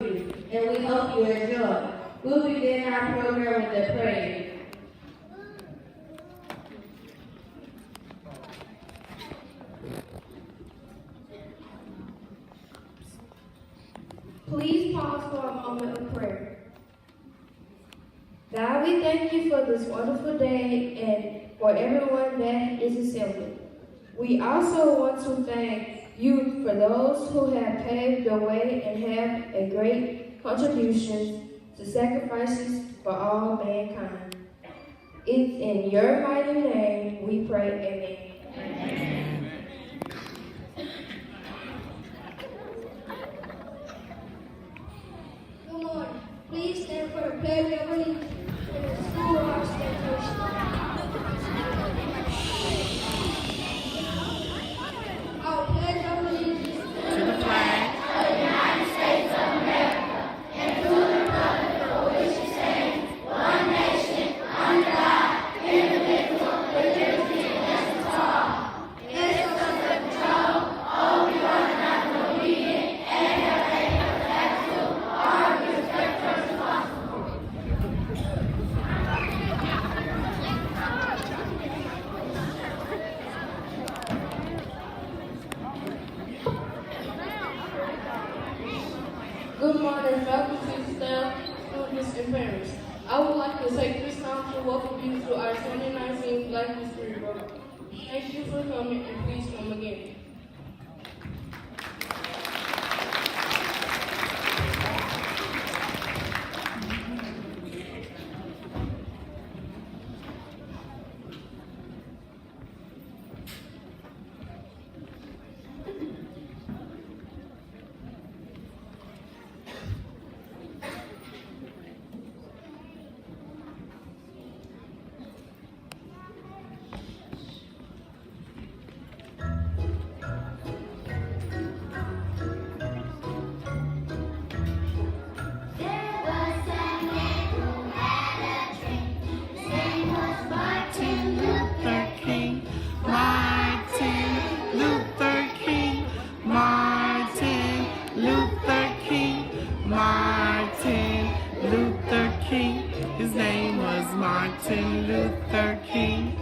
and we hope you enjoy. We'll begin our program with a prayer. Please pause for a moment of prayer. God, we thank you for this wonderful day and for everyone that is assembled. We also want to thank you for those who have paved the way and have a great contribution to sacrifices for all mankind. It's in your mighty name we pray, amen. Good morning. Please stand for the pledge of allegiance and the schoolhouse dedication. Our pledge of allegiance To the flag of the United States of America and to the republic for which it stands, one nation, under God, indivisible, with liberty and justice for all. Yes, self-control, all we are not obedient, and have faith for the absolute, all we respect first possible. Good morning, faculty, staff, students, and parents. I would like to take this time to welcome you to our 2019 Black History Program. Thank you for coming, and please come again. His name was Martin Luther King.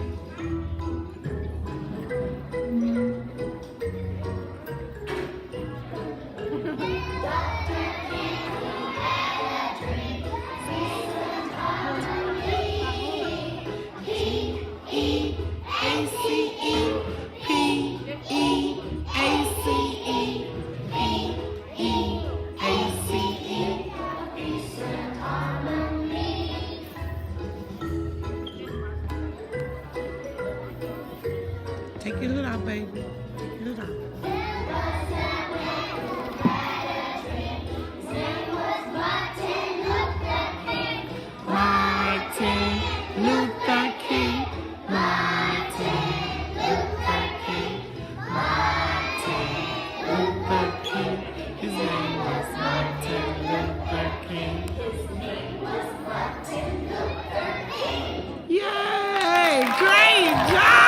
Take your lid out, baby. Take your lid out. Martin Luther King. Martin Luther King. Martin Luther King. His name was Martin Luther King. Yay! Great job!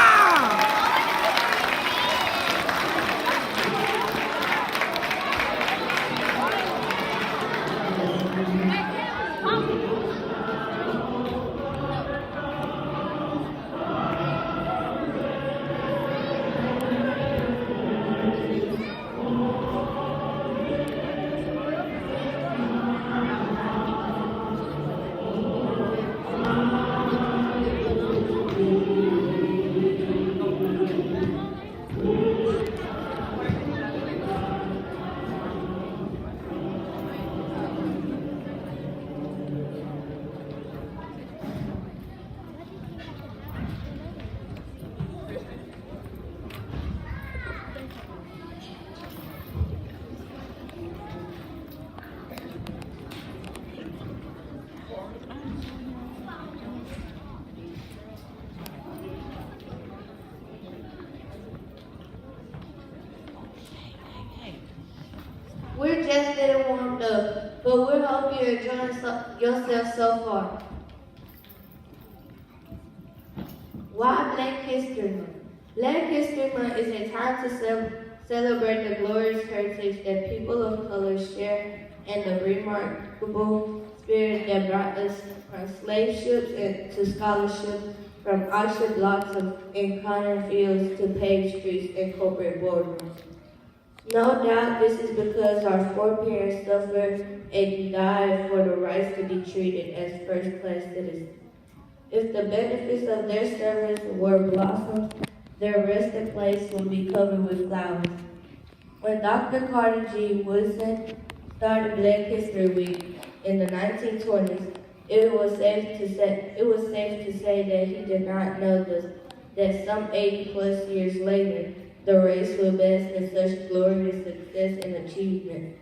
We just didn't warm up, but we hope you're enjoying yourself so far. Why Black History Month? Black History Month is a time to celebrate the glorious heritage that people of color share and the remarkable spirit that brought us from slave ships and to scholarship, from auction blocks in cotton fields to paved streets and corporate boardrooms. No doubt this is because our foreparents suffered and died for the rights to be treated as first-class citizens. If the benefits of their service were blossoms, their resting place would be covered with flowers. When Dr. Carter G. Woodson started Black History Week in the 1920s, it was safe to say that he did not know that some 80 plus years later, the race would bask in such glorious success and achievement.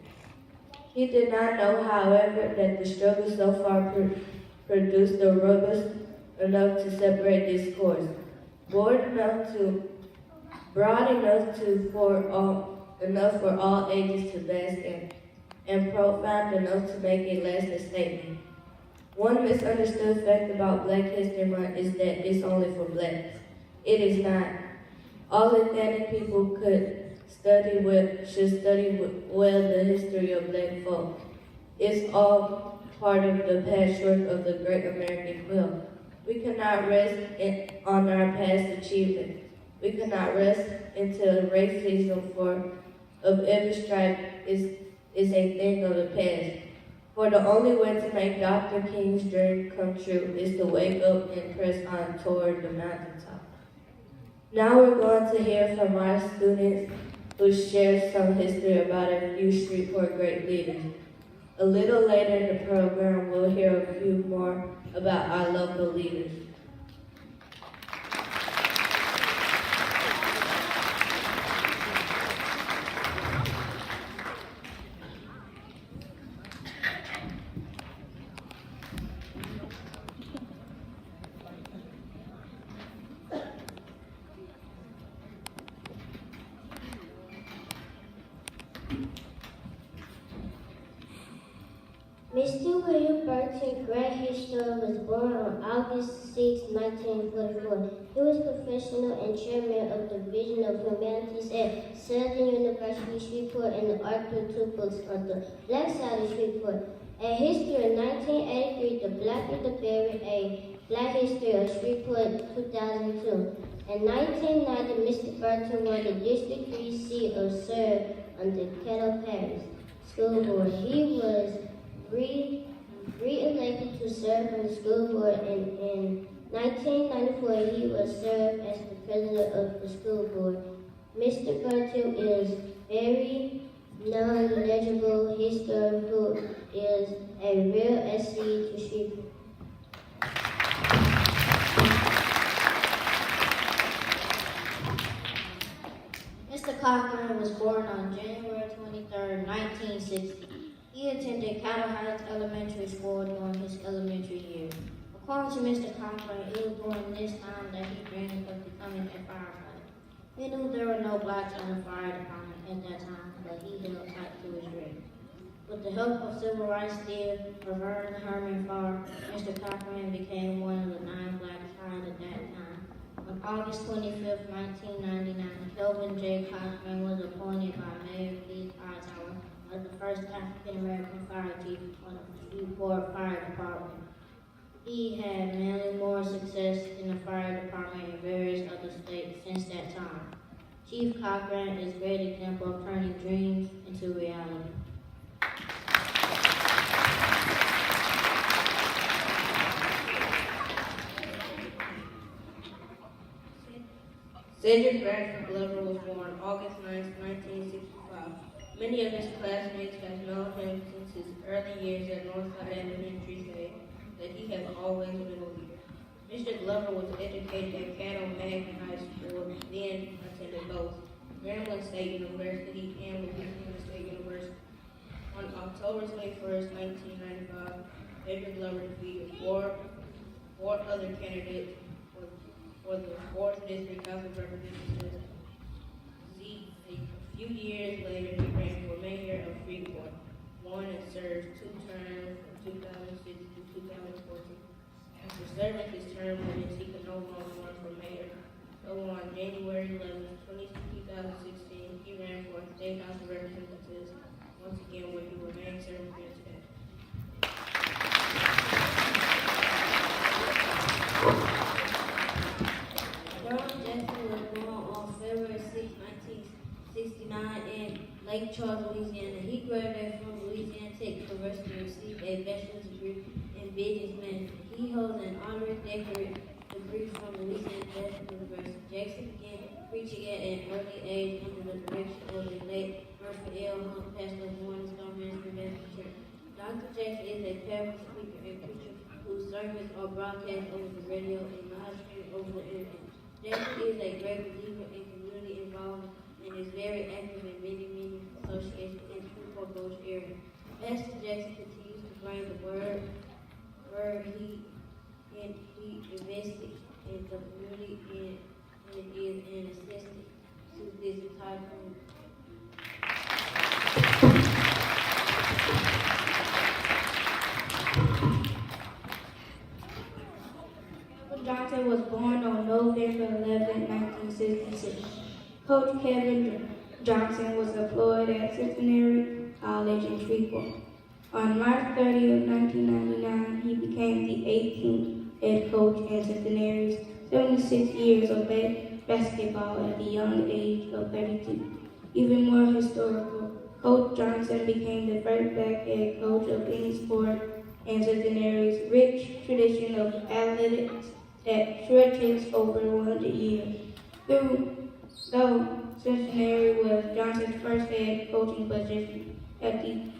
He did not know, however, that the struggle so far produced the robust enough to separate discourse, broad enough enough for all ages to bask in, and profound enough to make a lasting statement. One misunderstood fact about Black History Month is that it's only for blacks. It is not. All ethnic people should study well the history of black folk. It's all part of the patchwork of the great American quilt. We cannot rest on our past achievements. We cannot rest until racism of every stripe is a thing of the past. For the only way to make Dr. King's dream come true is to wake up and press on toward the mountaintop. Now we're going to hear from our students who share some history about a few Shreveport great leaders. A little later in the program, we'll hear a few more about our local leaders. Mr. William Burton Grant Hitchcock was born on August 6, 1944. He was professional and chairman of the Division of Humanities at Southern University Shreveport and the author of 2 books on the black side of Shreveport. A History of 1983, The Black and the Berry, A Black History of Shreveport 2002. In 1990, Mr. Burton won the District 3 seat of serve on the Kettle Parish School Board. He was re-elected to serve on the school board, and in 1994 he was served as the president of the school board. Mr. Burton is very knowledgeable historian who is a real asset to Shreveport. Mr. Cochran was born on January 23, 1960. He attended Cattle Heights Elementary School during his elementary years. According to Mr. Cochran, it was during this time that he dreamed of becoming a firefighter. He knew there were no blacks in the fire department at that time, but he held tight to his dream. With the help of civil rights leader Reverend Herman Farr, Mr. Cochran became one of the 9 blacks hired at that time. On August 25, 1999, Kelvin J. Cochran was appointed by Mayor Keith Hightower as the first African-American fire chief on the Shreveport Fire Department. He had many more success in the fire department in various other states since that time. Chief Cochran is a great example of turning dreams into reality. Cedric Bradford Glover was born August 9, 1965. Many of his classmates have known him since his early years at Northside Elementary, say that he has always been a leader. Mr. Glover was educated at Caddo Magnet High School, then attended both Grambling State University and Louisiana State University. On October 21, 1995, Cedric Glover defeated four other candidates for the 4th District House of Representatives seat. A few years later, he ran for mayor of Shreveport, won and served 2 terms from 2006 to 2014. After serving his term limits, he could no longer run for mayor. So on January 11, 2016, he ran for State House of Representatives, Once again, will you remain serving here today? John Jackson was born on February 6, 1969 in Lake Charles, Louisiana. He graduated from Louisiana Tech University and received a bachelor's degree in business management. He holds an honorary doctorate degree from Louisiana National University. Jackson began preaching at an early age under the direction of the late Murphy L. Hunt, pastor of Morning Star Ministry Baptist Church. Dr. Jackson is a powerful speaker and preacher whose sermons are broadcast over the radio and live streamed over the internet. Jackson is a great believer in community involvement and is very active in many associations in the Newport Gulch area. Pastor Jackson continues to bring the word he invested in the community and it is an necessity to this entire community. Johnson was born on November 11, 1966. Coach Kevin Johnson was employed at Centenary College in Shreveport. On March 30, 1999, he became the 18th head coach in Centenary's 76 years of basketball at the young age of 32. Even more historical, Coach Johnson became the first black head coach of any sport in Centenary's rich tradition of athletics that stretches over 100 years. Though Centenary was Johnson's first head coaching position at the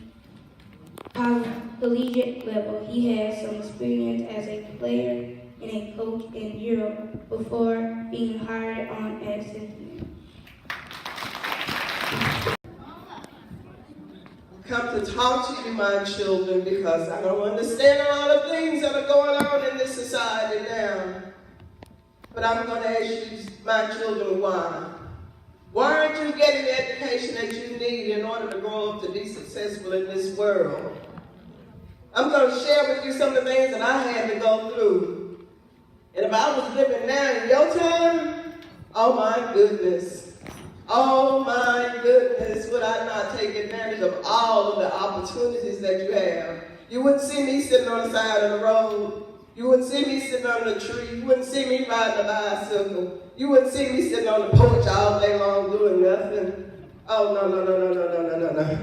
collegiate level, he had some experience as a player and a coach in Europe before being hired on at Centenary. Come to talk to you, my children, because I don't understand a lot of things that are going on in this society now. But I'm going to ask you, my children, why? Why aren't you getting the education that you need in order to grow up to be successful in this world? I'm going to share with you some of the things that I had to go through. And if I was living now in your time, oh my goodness. Oh my goodness, would I not take advantage of all of the opportunities that you have? You wouldn't see me sitting on the side of the road. You wouldn't see me sitting under a tree. You wouldn't see me riding a bicycle. You wouldn't see me sitting on the porch all day long doing nothing. Oh, no.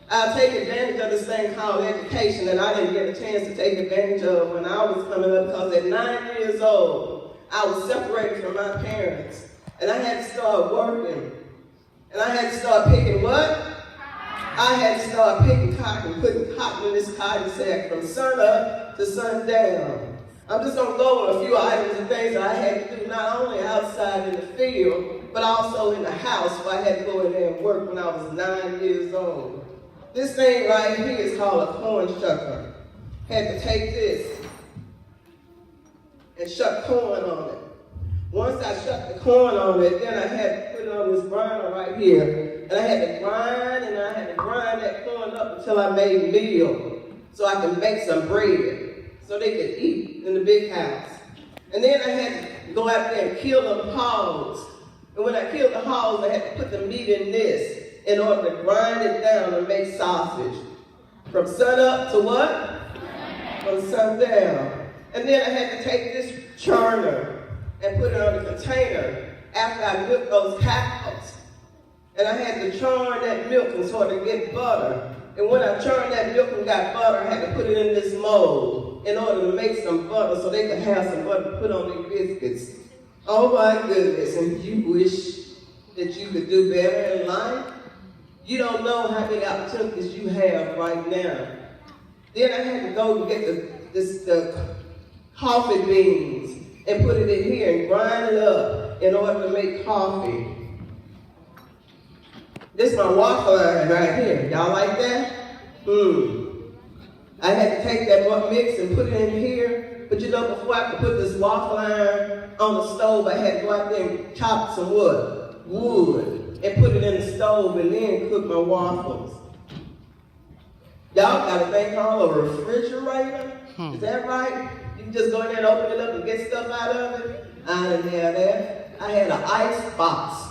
I'll take advantage of this thing called education that I didn't get a chance to take advantage of when I was coming up, because at 9 years old, I was separated from my parents. And I had to start working. And I had to start picking what? I had to start picking cotton, putting cotton in this cotton sack from sun up to sun down. I'm just going to go over a few items and things that I had to do, not only outside in the field, but also in the house where I had to go in there and work when I was 9 years old. This thing right here is called a corn shucker. Had to take this and shuck corn on it. Once I shucked the corn on it, then I had to put it on this grinder right here. And I had to grind that corn up until I made meal so I could make some bread so they could eat in the big house. And then I had to go out there and kill them hogs. And when I killed the hogs, I had to put the meat in this in order to grind it down and make sausage. From sun up to what? From sundown. And then I had to take this churner and put it on the container after I milked those cows. And I had to churn that milk and sort of get butter. And when I churned that milk and got butter, I had to put it in this mold in order to make some butter so they could have some butter to put on their biscuits. Oh my goodness, and you wish that you could do better in life? You don't know how many opportunities you have right now. Then I had to go and get the coffee beans and put it in here and grind it up in order to make coffee. This is my waffle iron right here. Y'all like that? I had to take that mix and put it in here. But you know, before I could put this waffle iron on the stove, I had to go out there and chop some wood, and put it in the stove and then cook my waffles. Y'all got a thing called a refrigerator? Is that right? You can just go in there and open it up and get stuff out of it? I didn't have that. I had an ice box.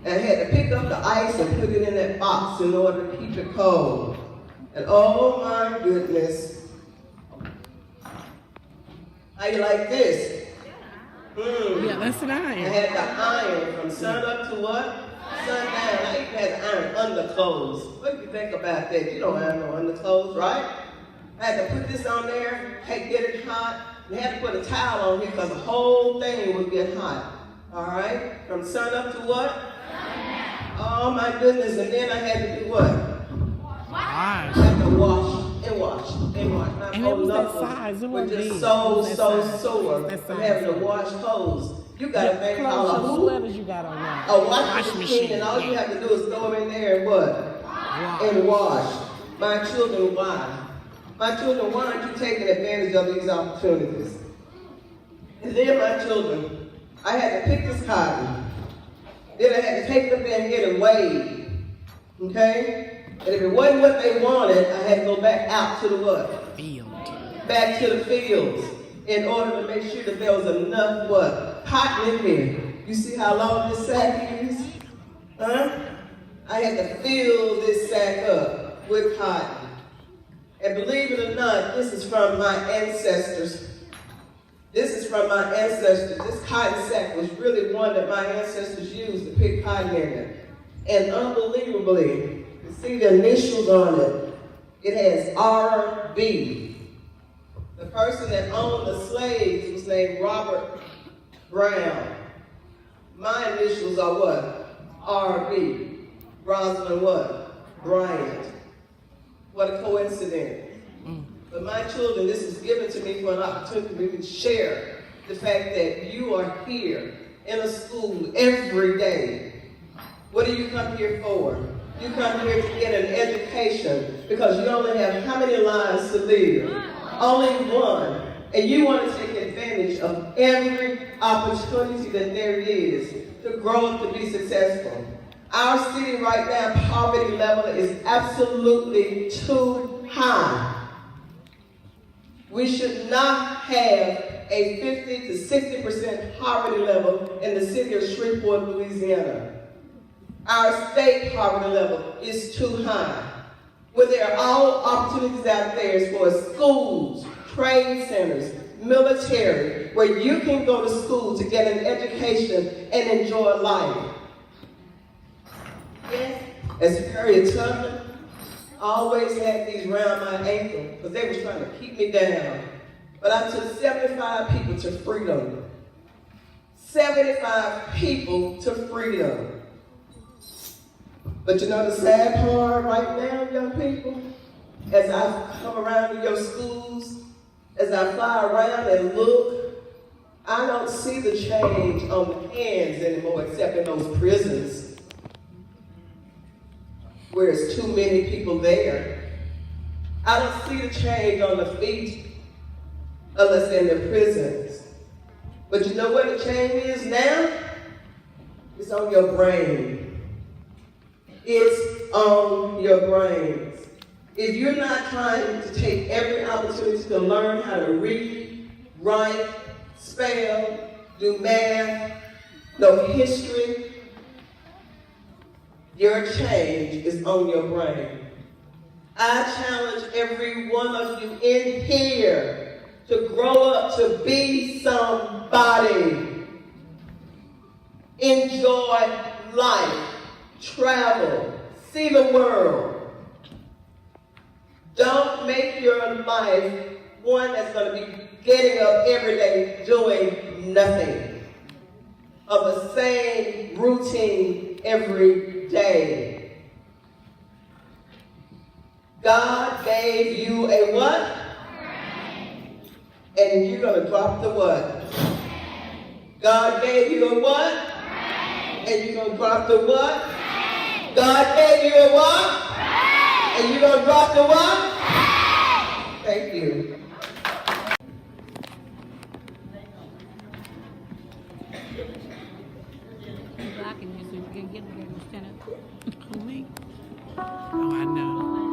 And I had to pick up the ice and put it in that box. box in order to keep it cold. And oh my goodness, how you like this? Yeah, that's an I iron. had the iron from sun up to what? Sundown. I even had the iron underclothes. What do you think about that? You don't have no underclothes, right? I had to put this on there, had to get it hot, and had to put a towel on here because the whole thing would get hot. All right? From sun up to what? Oh my goodness. And then I had to do what? I had to wash and wash and wash. My And it was that knuckles size. It were wasn't just big. so It was that size. sore It was that from size. having to wash clothes. You got a thing called a Clothes, who? sweaters you got on now. A washing machine, and all you have to do is throw them in there and what? And wash. My children, why? My children, why aren't you taking advantage of these opportunities? And then my children, I had to pick this cotton. Then I had to take them in here and weigh. Okay? And if it wasn't what they wanted, I had to go back out to the what? Field. Back to the fields in order to make sure that there was enough what? Cotton in there. You see how long this sack is? Huh? I had to fill this sack up with cotton. And believe it or not, this is from my ancestors. This is from my ancestors. This cotton sack was really one that my ancestors used to pick cotton in it. And unbelievably, you see the initials on it. It has R.B. The person that owned the slaves was named Robert Brown. My initials are what? R.B. Rosalind what? Bryant. What a coincidence. But my children, this is given to me for an opportunity to share the fact that you are here in a school every day. What do you come here for? You come here to get an education because you only have how many lives to live? Only one. And you want to take advantage of every opportunity that there is to grow up to be successful. Our city right now, poverty level is absolutely too high. We should not have a 50 to 60% poverty level in the city of Shreveport, Louisiana. Our state poverty level is too high. When there are all opportunities out there for schools, trade centers, military, where you can go to school to get an education and enjoy life. Yes, as Harriet Tubman always had these around my ankle because they were trying to keep me down. But I took 75 people to freedom. 75 people to freedom. But you know the sad part right now, young people? As I come around to your schools, as I fly around and look, I don't see the change on the hands anymore except in those prisons where it's too many people there. I don't see the change on the feet unless they're in the prisons. But you know what the change is now? It's on your brain. It's on your brains. If you're not trying to take every opportunity to learn how to read, write, spell, do math, know history, your change is on your brain. I challenge every one of you in here to grow up to be somebody. Enjoy life, travel, see the world. Don't make your life one that's going to be getting up every day doing nothing. Of the same routine every day. God gave you a what? And you're going to drop the what? God gave you a what? And you're going to drop the what? God gave you a what? And you're going to drop the what? Thank you. Blocking you so you can get there, Lieutenant. Who, me? Oh, I know.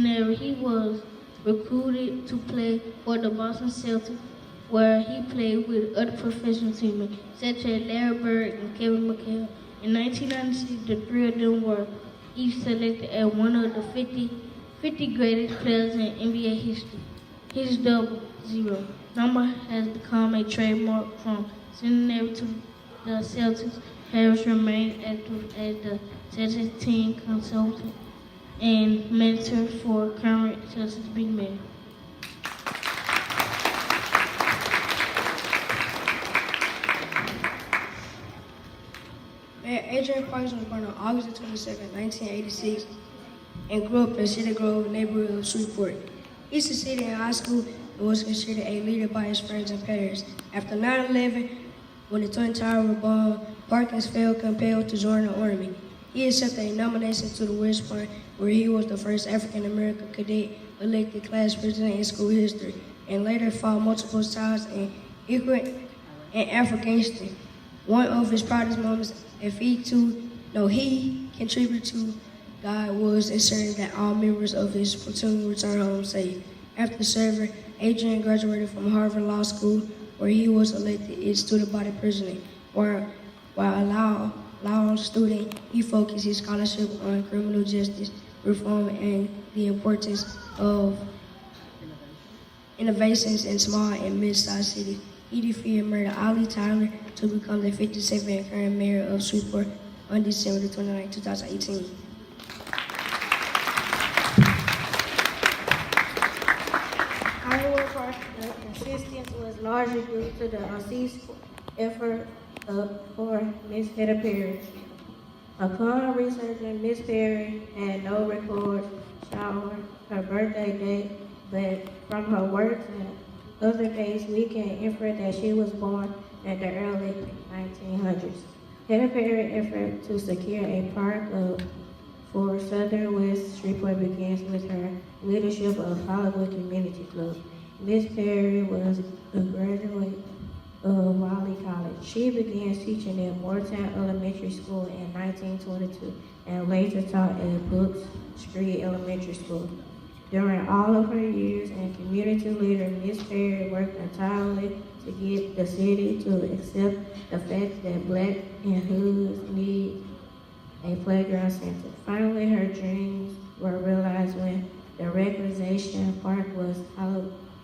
seminary, he was recruited to play for the Boston Celtics, where he played with other professional teammates such as Larry Bird and Kevin McHale. In 1996, the three of them were each selected as one of the 50 greatest players in NBA history. His double zero number has become a trademark from seminary to the Celtics. Harris remained active as the Celtics team consultant and mentor for current Celtics big men. Adrian Parks was born on August 22nd, 1986, and grew up in Cedar Grove neighborhood of Shreveport. He succeeded in high school and was considered a leader by his friends and peers. After 9/11, when the Twin Towers were bombed, Parkins felt compelled to join the Army. He accepted a nomination to the West Point, where he was the first African-American cadet elected class president in school history, and later fought multiple times in Iraq and Afghanistan. One of his proudest moments, if he contributed to God, was ensuring that all members of his platoon returned home safe. After serving, Adrian graduated from Harvard Law School, where he was elected its student body president. While a law student, he focused his scholarship on criminal justice reform and the importance of innovations in small and mid-sized cities. He defeated Mayor Ali Tyler to become the 57th current mayor of Shreveport on December 29, 2018. Iowa Park's consistence was largely due to the unceased effort for Miss Hedda Perry. Upon researching, Miss Perry had no record showing her birthday date, but from her works and other dates, we can infer that she was born in the early 1900s. Hedda Perry's effort to secure a park for Southern West Shreveport begins with her leadership of Hollywood Community Club. Miss Perry was a graduate of Wiley College. She began teaching at Moortown Elementary School in 1922 and later taught at Brooks Street Elementary School. During all of her years as community leader, Miss Perry worked entirely to get the city to accept the fact that Black and hoods need a playground center. Finally, her dreams were realized when the recreation park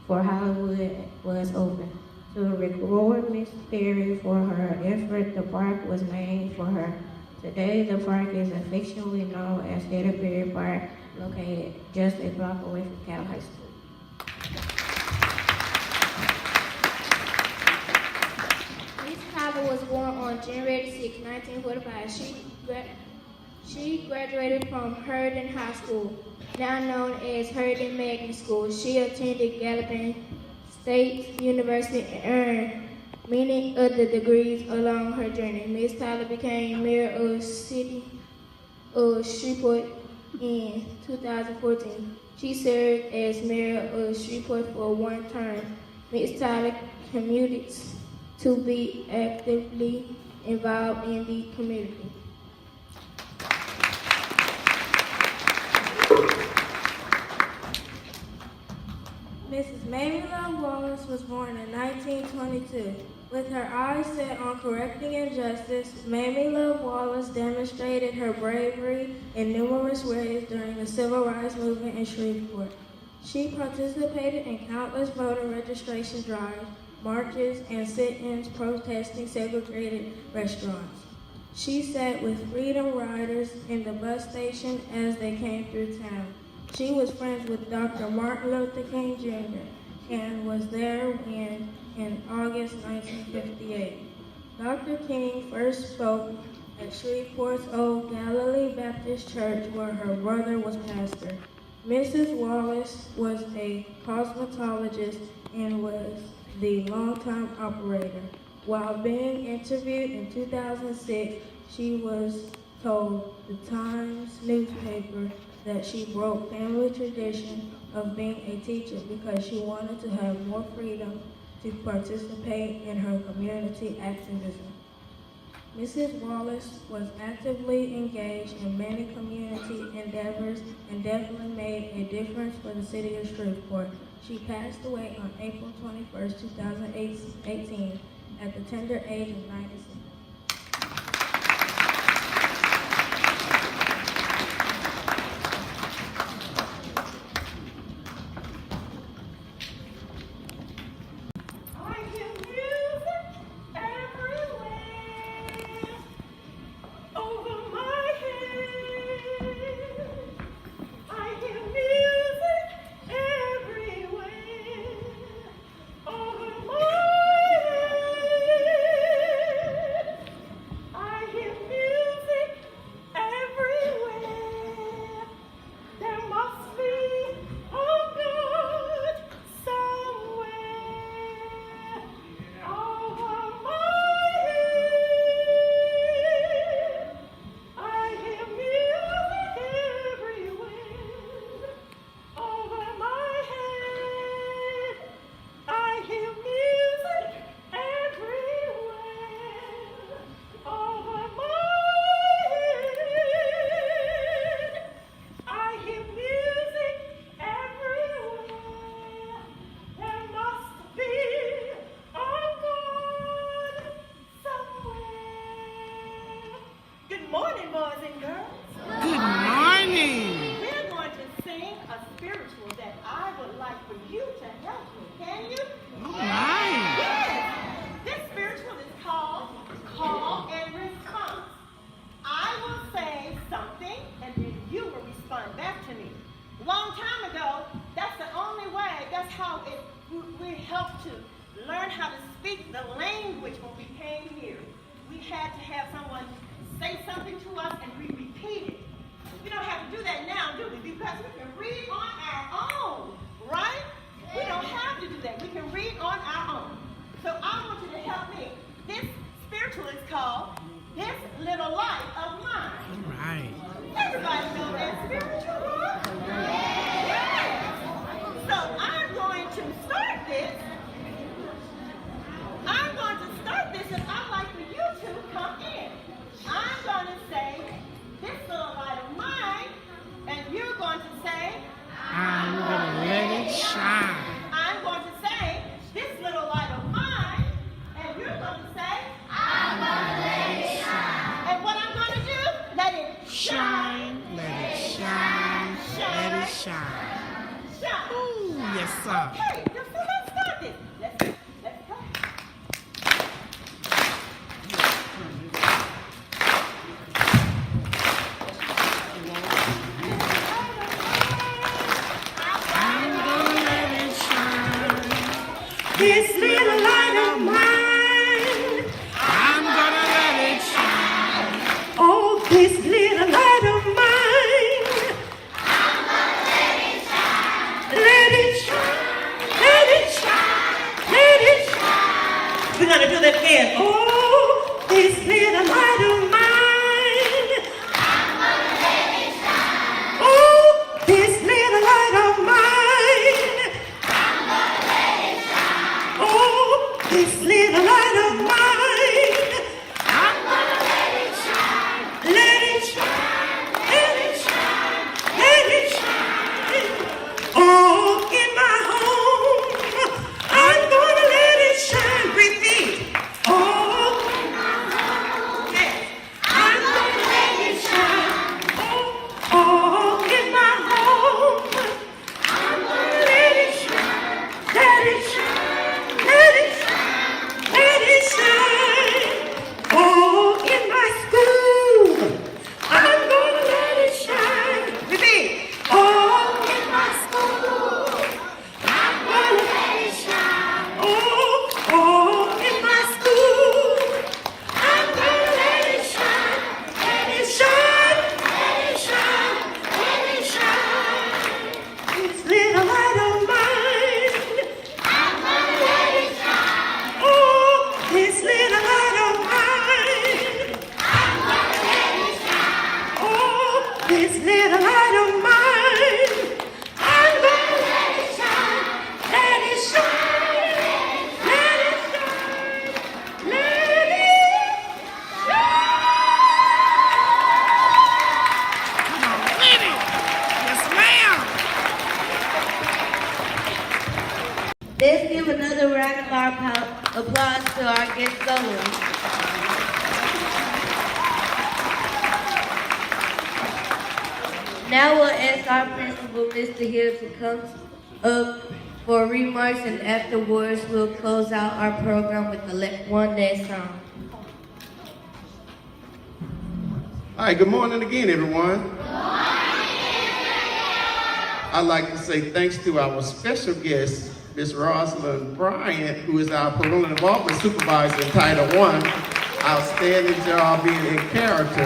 for Hollywood was open. To reward Miss Perry for her effort, the park was named for her. Today, the park is affectionately known as Hedda Perry Park, located just a block away from Cal High School. Miss Tyler was born on January 6, 1945. She graduated from Hurden High School, now known as Hurden Magnet School. She attended Gallipan State University and earned many other degrees along her journey. Miss Tyler became mayor of City of Shreveport in 2014. She served as mayor of Shreveport for one term. Miss Tyler commutes to be actively involved in the community. Mrs. Mamie Love Wallace was born in 1922. With her eyes set on correcting injustice, Mamie Love Wallace demonstrated her bravery in numerous ways during the Civil Rights Movement in Shreveport. She participated in countless voter registration drives, marches, and sit-ins protesting segregated restaurants. She sat with Freedom Riders in the bus station as they came through town. She was friends with Dr. Martin Luther King Jr. and was there when, in August 1958, Dr. King first spoke at Shreveport's Old Galilee Baptist Church, where her brother was pastor. Mrs. Wallace was a cosmetologist and was the longtime operator. While being interviewed in 2006, she was told the Times newspaper that she broke family tradition of being a teacher because she wanted to have more freedom to participate in her community activism. Mrs. Wallace was actively engaged in many community endeavors and definitely made a difference for the city of Shreveport. She passed away on April 21st, 2018 at the tender age of 96. This little light of mine, I'm gonna let it shine. Oh, this little light of mine, I'm gonna let it shine. Let it shine, let it shine, let it shine. We're gonna do that again. Oh, this little light of mine, I'm gonna let it shine. Oh, this little light of mine. This little light of mine, I'm gonna let it shine. Let it shine, let it shine, let it shine. Oh, in my home, I'm gonna let it shine. Repeat. Oh, in my home, Let's give another round of applause to our guest soloist. Now we'll ask our principal, Mr. Hill, to come up for remarks, and afterwards we'll close out our program with one last song. All right, good morning again, everyone. I'd like to say thanks to our special guest, Ms. Rosalind Bryant, who is our parental involvement supervisor in Title I. Outstanding job being in character.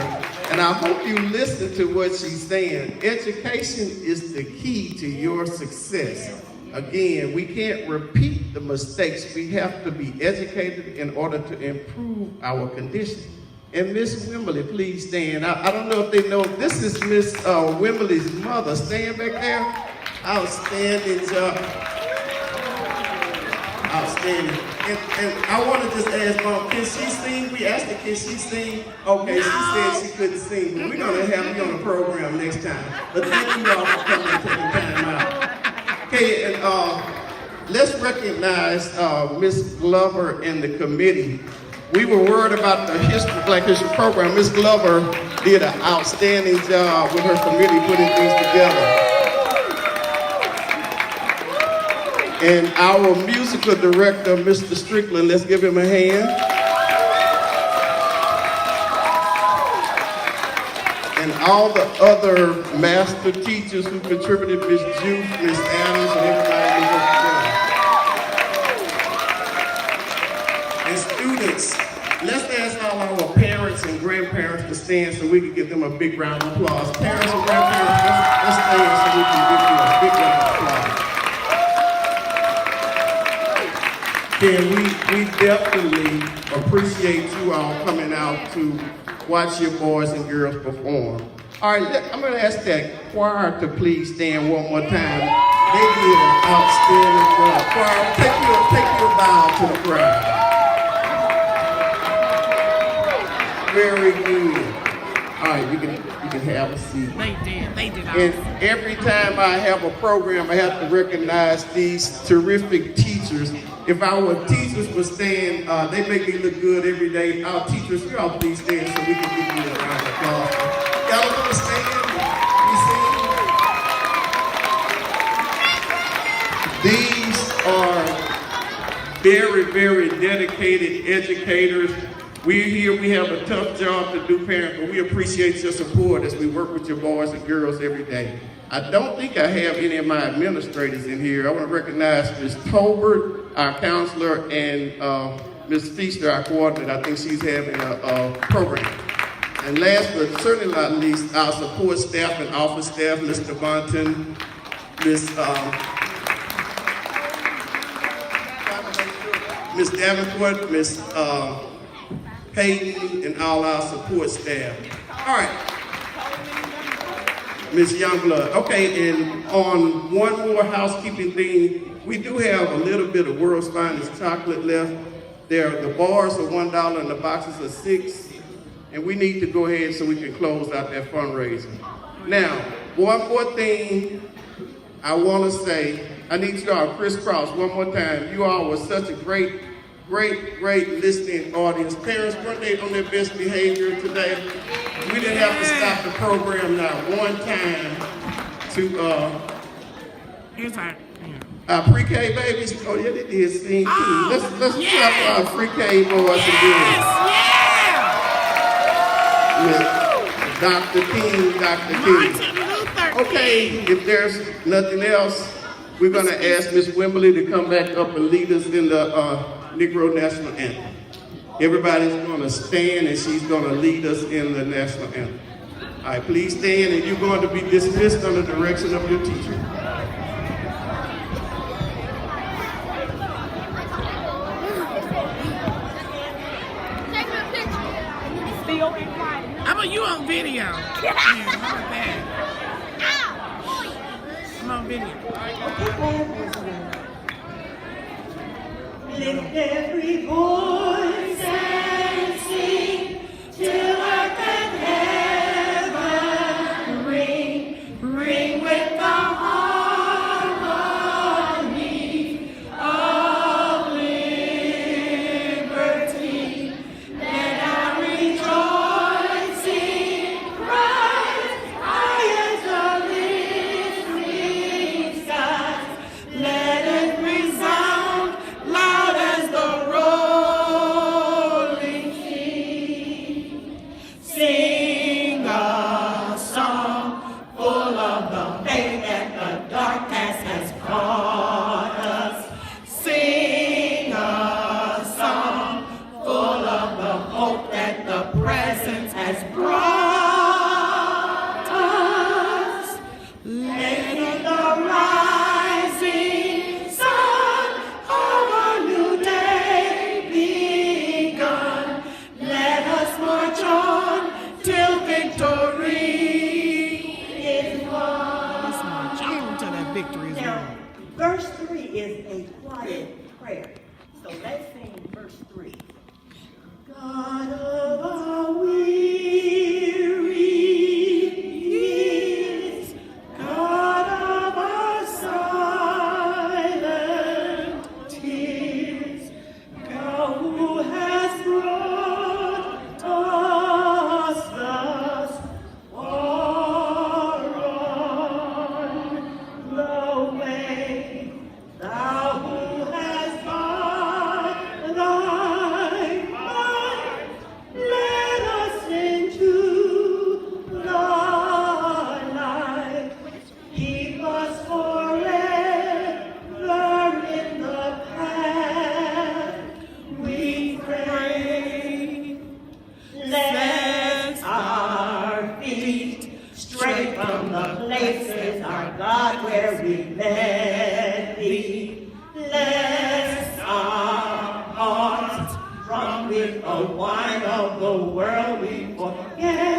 And I hope you listen to what she's saying. Education is the key to your success. Again, we can't repeat the mistakes. We have to be educated in order to improve our condition. And Miss Wimberly, please stand. I don't know if they know, this is Miss Wimberly's mother. Stand back there. Outstanding job. Outstanding. And I want to just ask Mom, can she sing? We asked her, can she sing? Okay, she said she couldn't sing, but we're going to have you on the program next time. But thank you all for coming and taking time out. Okay, and let's recognize Miss Glover and the committee. We were worried about the Black History program. Miss Glover did an outstanding job with her committee putting things together. And our musical director, Mr. Strickland, let's give him a hand. And all the other master teachers who contributed, Miss Juice, Miss Adams, and everybody who worked together. And students, let's ask all our parents and grandparents to stand so we can give them a big round of applause. Parents and grandparents, let's stand so we can give you a big round of applause. Then we definitely appreciate you all coming out to watch your boys and girls perform. All right, I'm going to ask that choir to please stand one more time. They did an outstanding job. Choir, take your bow to the crowd. Very good. All right, you can have a seat. They did. And every time I have a program, I have to recognize these terrific teachers. If our teachers would stand, they make me look good every day. Our teachers, you all please stand so we can give you a round of applause. Y'all want to stand? These are very, very dedicated educators. We're here, we have a tough job to do, parents, but we appreciate your support as we work with your boys and girls every day. I don't think I have any of my administrators in here. I want to recognize Ms. Tolbert, our counselor, and Ms. Feaster, our coordinator. I think she's having a program. And last but certainly not least, our support staff and office staff, Mr. Bunton, Ms. Davenport, Ms. Payton, and all our support staff. All right. Ms. Youngblood. Okay, and on one more housekeeping thing, we do have a little bit of World's Finest chocolate left. The bars are $1 and the boxes are $6. And we need to go ahead so we can close out that fundraiser. Now, one more thing I want to say. I need you all crisscross one more time. You all were such a great listening audience. Parents, weren't they on their best behavior today? We didn't have to stop the program now one time to our pre-K babies. Oh yeah, they did sing too. Let's clap our pre-K boys again. With Dr. King. Okay, if there's nothing else, we're gonna ask Miss Wimberly to come back up and lead us in the Negro National Anthem. Everybody's going to stand and she's going to lead us in the national anthem. All right, please stand, and you're going to be dismissed under the direction of your teacher. How about you on video? Yeah, how about that? I'm on video. Lift every voice and sing till earth and heaven ring with the harmony of Verse 3 is a quiet prayer. So let's sing verse 3. God of our weary years, God of our silent tears, God who has brought us thus far on the way, thou who hast by thy might led us into the light. Keep us forever in the path we pray. Let our feet stray from the places, our God, where we met thee. Let our hearts drunk with the wine of the world we forget.